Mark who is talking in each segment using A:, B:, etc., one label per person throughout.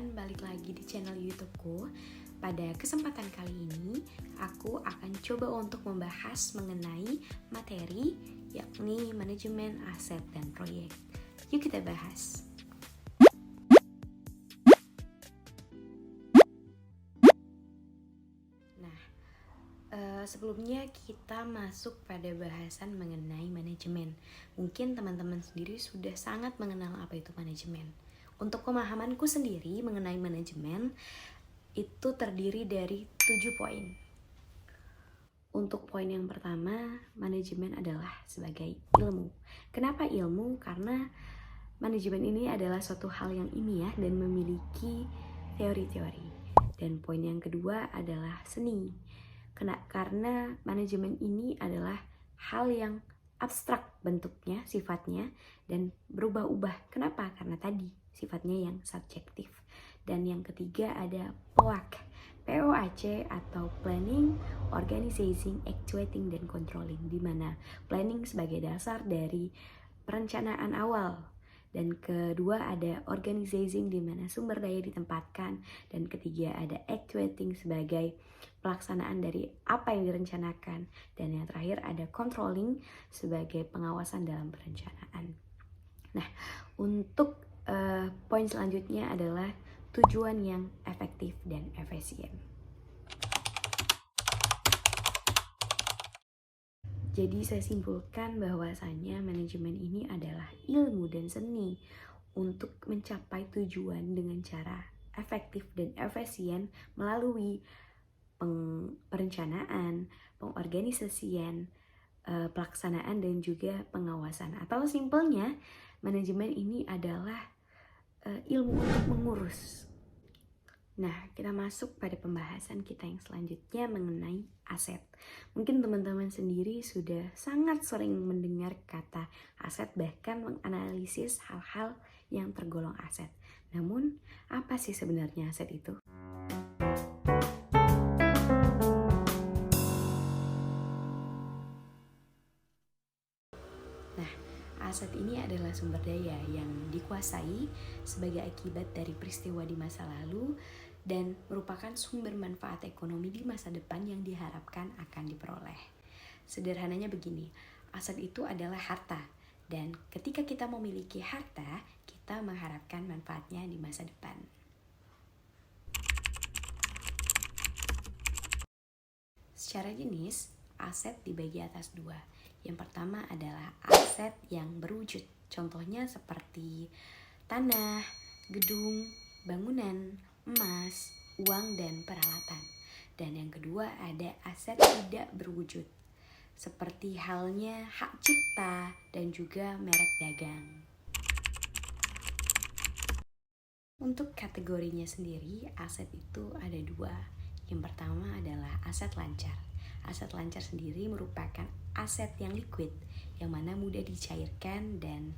A: teman-teman, balik lagi di channel YouTubeku. Pada kesempatan kali ini, aku akan coba untuk membahas mengenai materi, yakni manajemen aset dan proyek. Yuk kita bahas. Sebelumnya kita masuk pada bahasan mengenai manajemen. Mungkin teman-teman sendiri sudah sangat mengenal apa itu manajemen. Untuk pemahamanku sendiri mengenai manajemen, itu terdiri dari 7 poin. Untuk poin yang pertama, manajemen adalah sebagai ilmu. Kenapa ilmu? Karena manajemen ini adalah suatu hal yang ilmiah dan memiliki teori-teori. Dan poin yang kedua adalah seni. Karena manajemen ini adalah hal yang abstrak bentuknya, sifatnya, dan berubah-ubah. Kenapa? Karena tadi sifatnya yang subjektif. Dan yang ketiga ada POAC, POAC atau Planning, Organizing, Actuating, dan Controlling, di mana planning sebagai dasar dari perencanaan awal. Dan kedua ada organizing, di mana sumber daya ditempatkan. Dan ketiga ada actuating sebagai pelaksanaan dari apa yang direncanakan. Dan yang terakhir ada controlling sebagai pengawasan dalam perencanaan. Nah, untuk poin selanjutnya adalah tujuan yang efektif dan efisien. Jadi saya simpulkan bahwasanya manajemen ini adalah ilmu dan seni untuk mencapai tujuan dengan cara efektif dan efisien melalui perencanaan, pengorganisasian, pelaksanaan, dan juga pengawasan. Atau simpelnya, manajemen ini adalah ilmu untuk mengurus. Nah, kita masuk pada pembahasan kita yang selanjutnya mengenai aset. Mungkin teman-teman sendiri sudah sangat sering mendengar kata aset, bahkan menganalisis hal-hal yang tergolong aset. Namun, apa sih sebenarnya aset itu? Nah, aset ini adalah sumber daya yang dikuasai sebagai akibat dari peristiwa di masa lalu dan merupakan sumber manfaat ekonomi di masa depan yang diharapkan akan diperoleh. Sederhananya begini, aset itu adalah harta, dan ketika kita memiliki harta, kita mengharapkan manfaatnya di masa depan. Secara jenis, aset dibagi atas dua. Yang pertama adalah aset yang berwujud, contohnya seperti tanah, gedung, bangunan, emas, uang, dan peralatan. Dan yang kedua ada aset tidak berwujud, seperti halnya hak cipta dan juga merek dagang. Untuk kategorinya sendiri, aset itu ada dua. Yang pertama adalah aset lancar. Aset lancar sendiri merupakan aset yang liquid, yang mana mudah dicairkan dan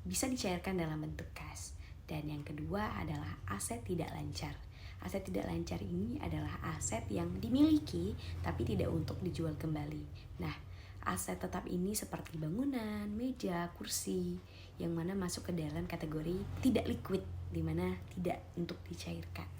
A: bisa dicairkan dalam bentuk kas. Dan yang kedua adalah aset tidak lancar. Aset tidak lancar ini adalah aset yang dimiliki tapi tidak untuk dijual kembali. Nah, aset tetap ini seperti bangunan, meja, kursi, yang mana masuk ke dalam kategori tidak liquid, di mana tidak untuk dicairkan.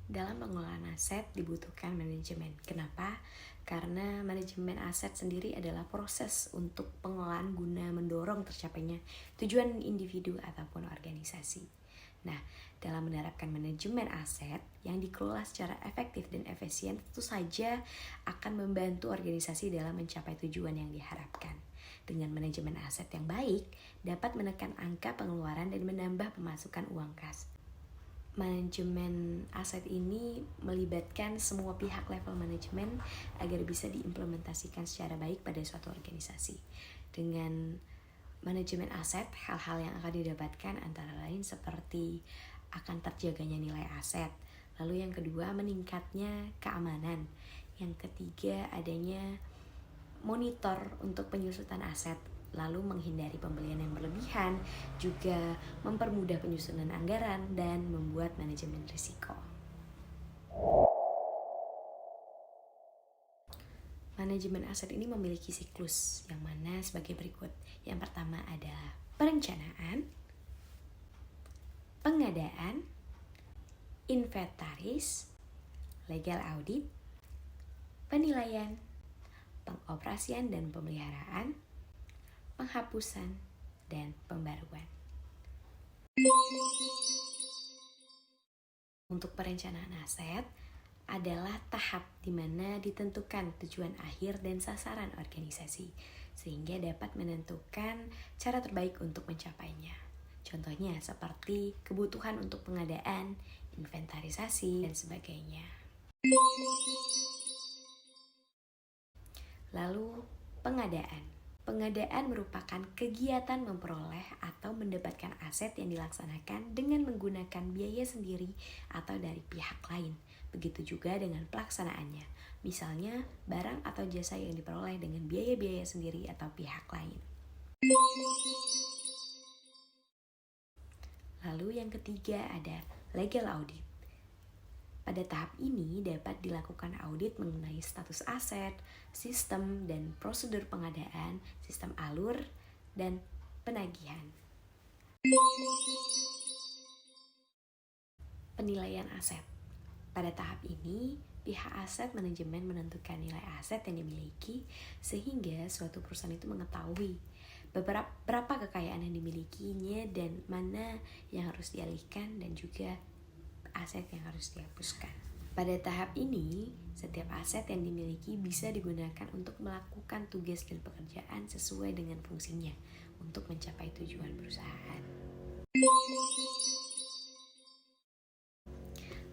A: Dalam pengelolaan aset dibutuhkan manajemen. Kenapa? Karena manajemen aset sendiri adalah proses untuk pengelolaan guna mendorong tercapainya tujuan individu ataupun organisasi. Nah, dalam menerapkan manajemen aset yang dikelola secara efektif dan efisien, tentu saja akan membantu organisasi dalam mencapai tujuan yang diharapkan. Dengan manajemen aset yang baik, dapat menekan angka pengeluaran dan menambah pemasukan uang kas. Manajemen aset ini melibatkan semua pihak level manajemen agar bisa diimplementasikan secara baik pada suatu organisasi. Dengan manajemen aset, hal-hal yang akan didapatkan antara lain seperti akan terjaganya nilai aset. Lalu yang kedua, meningkatnya keamanan. Yang ketiga, adanya monitor untuk penyusutan aset. Lalu menghindari pembelian yang berlebihan, juga mempermudah penyusunan anggaran, dan membuat manajemen risiko. Manajemen aset ini memiliki siklus yang mana sebagai berikut. Yang pertama adalah perencanaan, pengadaan, inventaris, legal audit, penilaian, pengoperasian dan pemeliharaan, penghapusan, dan pembaruan. Untuk perencanaan aset adalah tahap di mana ditentukan tujuan akhir dan sasaran organisasi, sehingga dapat menentukan cara terbaik untuk mencapainya. Contohnya seperti kebutuhan untuk pengadaan, inventarisasi, dan sebagainya. Lalu, pengadaan. Pengadaan merupakan kegiatan memperoleh atau mendapatkan aset yang dilaksanakan dengan menggunakan biaya sendiri atau dari pihak lain. Begitu juga dengan pelaksanaannya. Misalnya, barang atau jasa yang diperoleh dengan biaya-biaya sendiri atau pihak lain. Lalu yang ketiga ada legal audit. Pada tahap ini dapat dilakukan audit mengenai status aset, sistem dan prosedur pengadaan, sistem alur, dan penagihan. Penilaian aset. Pada tahap ini, pihak aset manajemen menentukan nilai aset yang dimiliki sehingga suatu perusahaan itu mengetahui berapa kekayaan yang dimilikinya dan mana yang harus dialihkan dan juga aset yang harus dihapuskan. Pada tahap ini, setiap aset yang dimiliki bisa digunakan untuk melakukan tugas dan pekerjaan sesuai dengan fungsinya untuk mencapai tujuan perusahaan.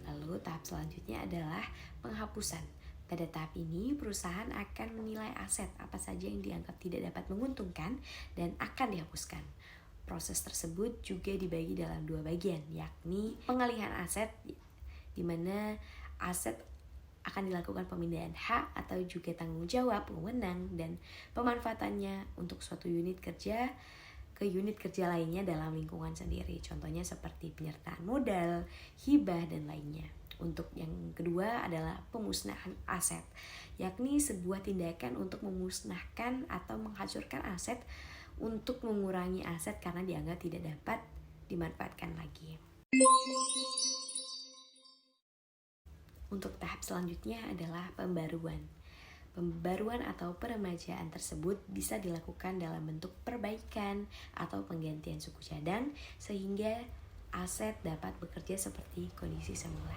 A: Lalu tahap selanjutnya adalah penghapusan. Pada tahap ini, perusahaan akan menilai aset apa saja yang dianggap tidak dapat menguntungkan dan akan dihapuskan. Proses tersebut juga dibagi dalam dua bagian, yakni pengalihan aset, di mana aset akan dilakukan pemindahan hak atau juga tanggung jawab wewenang dan pemanfaatannya untuk suatu unit kerja ke unit kerja lainnya dalam lingkungan sendiri. Contohnya seperti penyertaan modal, hibah, dan lainnya. Untuk yang kedua adalah pemusnahan aset, yakni sebuah tindakan untuk memusnahkan atau menghancurkan aset untuk mengurangi aset karena dianggap tidak dapat dimanfaatkan lagi. Untuk tahap selanjutnya adalah pembaruan. Pembaruan atau peremajaan tersebut bisa dilakukan dalam bentuk perbaikan atau penggantian suku cadang sehingga aset dapat bekerja seperti kondisi semula.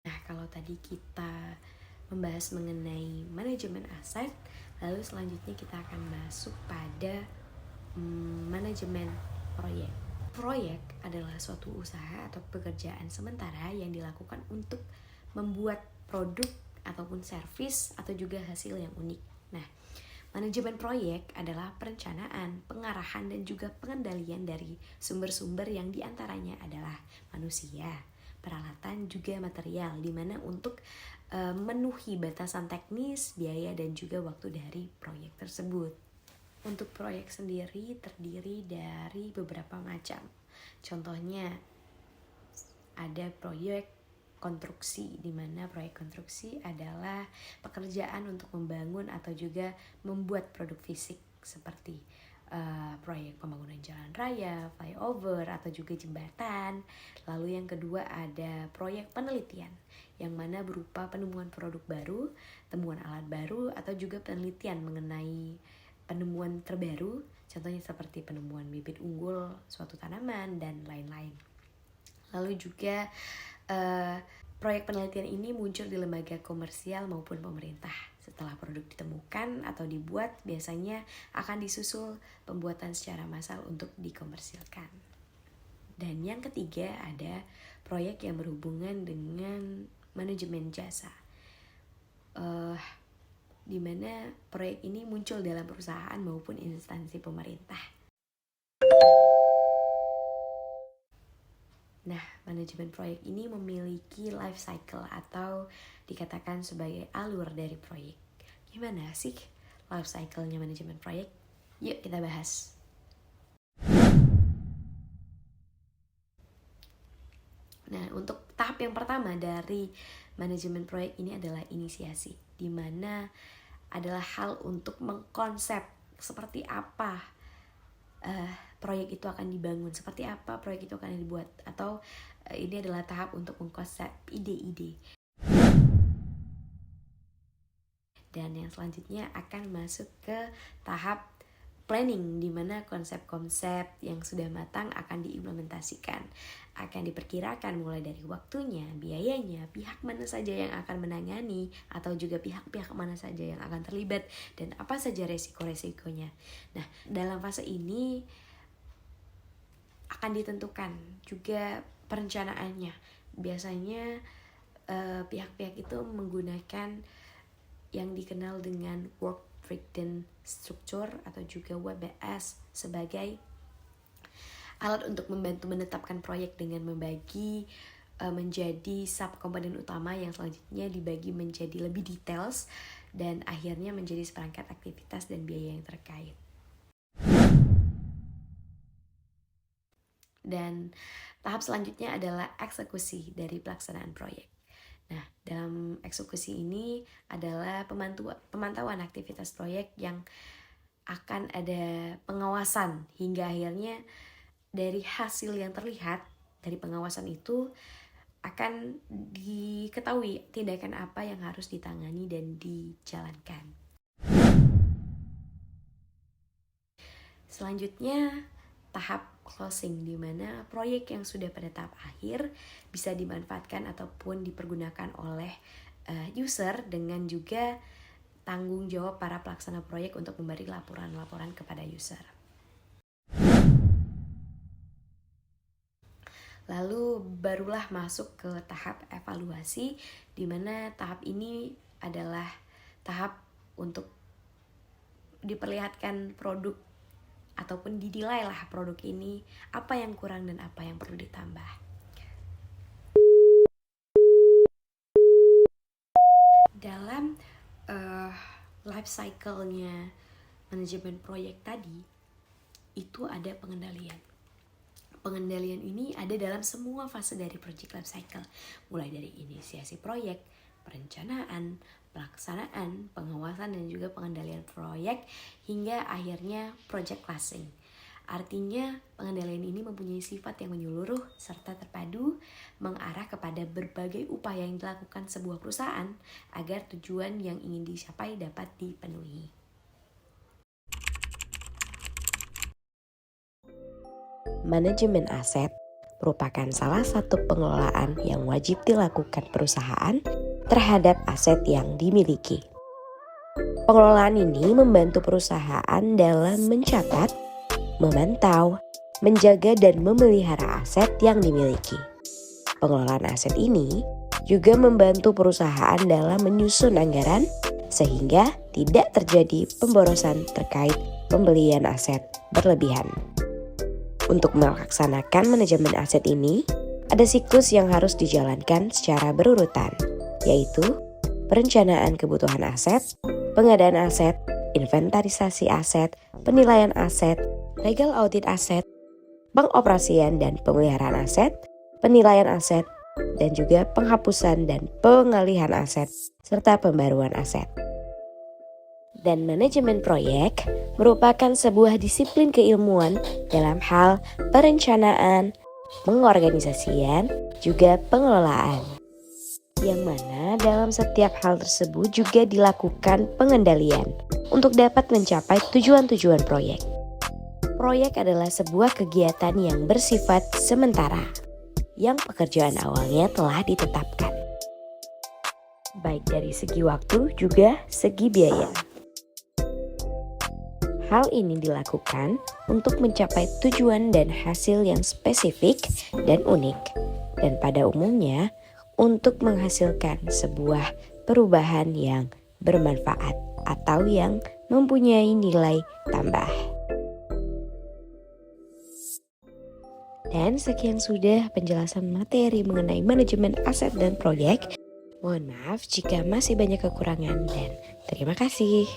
A: Nah, kalau tadi kita membahas mengenai manajemen aset, lalu selanjutnya kita akan masuk pada manajemen proyek. Proyek adalah suatu usaha atau pekerjaan sementara yang dilakukan untuk membuat produk ataupun servis atau juga hasil yang unik. Nah, manajemen proyek adalah perencanaan, pengarahan, dan juga pengendalian dari sumber-sumber yang diantaranya adalah manusia, peralatan, juga material, di mana untuk memenuhi batasan teknis, biaya, dan juga waktu dari proyek tersebut. Untuk proyek sendiri terdiri dari beberapa macam. Contohnya ada proyek konstruksi, di mana proyek konstruksi adalah pekerjaan untuk membangun atau juga membuat produk fisik seperti proyek pembangunan jalan raya, flyover, atau juga jembatan. Lalu yang kedua ada proyek penelitian, yang mana berupa penemuan produk baru, temuan alat baru, atau juga penelitian mengenai penemuan terbaru, contohnya seperti penemuan bibit unggul suatu tanaman, dan lain-lain. Lalu juga proyek penelitian ini muncul di lembaga komersial maupun pemerintah. Setelah produk ditemukan atau dibuat, biasanya akan disusul pembuatan secara massal untuk dikomersilkan. Dan yang ketiga ada proyek yang berhubungan dengan manajemen jasa, di mana proyek ini muncul dalam perusahaan maupun instansi pemerintah. Nah, manajemen proyek ini memiliki life cycle atau dikatakan sebagai alur dari proyek. Gimana sih life cycle-nya manajemen proyek? Yuk kita bahas. Nah, untuk tahap yang pertama dari manajemen proyek ini adalah inisiasi, di mana adalah hal untuk mengkonsep seperti apa proyek itu akan dibangun, seperti apa proyek itu akan dibuat, atau ini adalah tahap untuk mengkonsep ide-ide. Dan yang selanjutnya akan masuk ke tahap planning, di mana konsep-konsep yang sudah matang akan diimplementasikan. Akan diperkirakan mulai dari waktunya, biayanya, pihak mana saja yang akan menangani, atau juga pihak-pihak mana saja yang akan terlibat, dan apa saja resiko-resikonya. Nah, dalam fase ini akan ditentukan juga perencanaannya. Biasanya pihak-pihak itu menggunakan yang dikenal dengan work breakdown structure atau juga WBS sebagai alat untuk membantu menetapkan proyek dengan membagi menjadi subkomponen utama yang selanjutnya dibagi menjadi lebih details dan akhirnya menjadi seperangkat aktivitas dan biaya yang terkait. Dan tahap selanjutnya adalah eksekusi dari pelaksanaan proyek. Nah, dalam eksekusi ini adalah pemantauan aktivitas proyek yang akan ada pengawasan hingga akhirnya dari hasil yang terlihat dari pengawasan itu akan diketahui tindakan apa yang harus ditangani dan dijalankan. Selanjutnya tahap closing, di mana proyek yang sudah pada tahap akhir bisa dimanfaatkan ataupun dipergunakan oleh user dengan juga tanggung jawab para pelaksana proyek untuk memberi laporan-laporan kepada user. Lalu barulah masuk ke tahap evaluasi, di mana tahap ini adalah tahap untuk diperlihatkan produk ataupun dinilailah produk ini apa yang kurang dan apa yang perlu ditambah. Dalam life cycle-nya manajemen proyek tadi itu ada pengendalian. Pengendalian ini ada dalam semua fase dari project life cycle, mulai dari inisiasi proyek, perencanaan, pelaksanaan, pengawasan dan juga pengendalian proyek hingga akhirnya project closing. Artinya pengendalian ini mempunyai sifat yang menyeluruh serta terpadu, mengarah kepada berbagai upaya yang dilakukan sebuah perusahaan agar tujuan yang ingin dicapai dapat dipenuhi.
B: Manajemen aset merupakan salah satu pengelolaan yang wajib dilakukan perusahaan terhadap aset yang dimiliki. Pengelolaan ini membantu perusahaan dalam mencatat, memantau, menjaga dan memelihara aset yang dimiliki. Pengelolaan aset ini juga membantu perusahaan dalam menyusun anggaran sehingga tidak terjadi pemborosan terkait pembelian aset berlebihan. Untuk melaksanakan manajemen aset ini, ada siklus yang harus dijalankan secara berurutan, yaitu perencanaan kebutuhan aset, pengadaan aset, inventarisasi aset, penilaian aset, legal audit aset, pengoperasian dan pemeliharaan aset, penilaian aset, dan juga penghapusan dan pengalihan aset, serta pembaruan aset. Dan manajemen proyek merupakan sebuah disiplin keilmuan dalam hal perencanaan, pengorganisasian, juga pengelolaan. Yang mana dalam setiap hal tersebut juga dilakukan pengendalian untuk dapat mencapai tujuan-tujuan proyek. Proyek adalah sebuah kegiatan yang bersifat sementara, yang pekerjaan awalnya telah ditetapkan, baik dari segi waktu juga segi biaya. Hal ini dilakukan untuk mencapai tujuan dan hasil yang spesifik dan unik, dan pada umumnya untuk menghasilkan sebuah perubahan yang bermanfaat atau yang mempunyai nilai tambah. Dan sekian sudah penjelasan materi mengenai manajemen aset dan proyek. Mohon maaf jika masih banyak kekurangan dan terima kasih.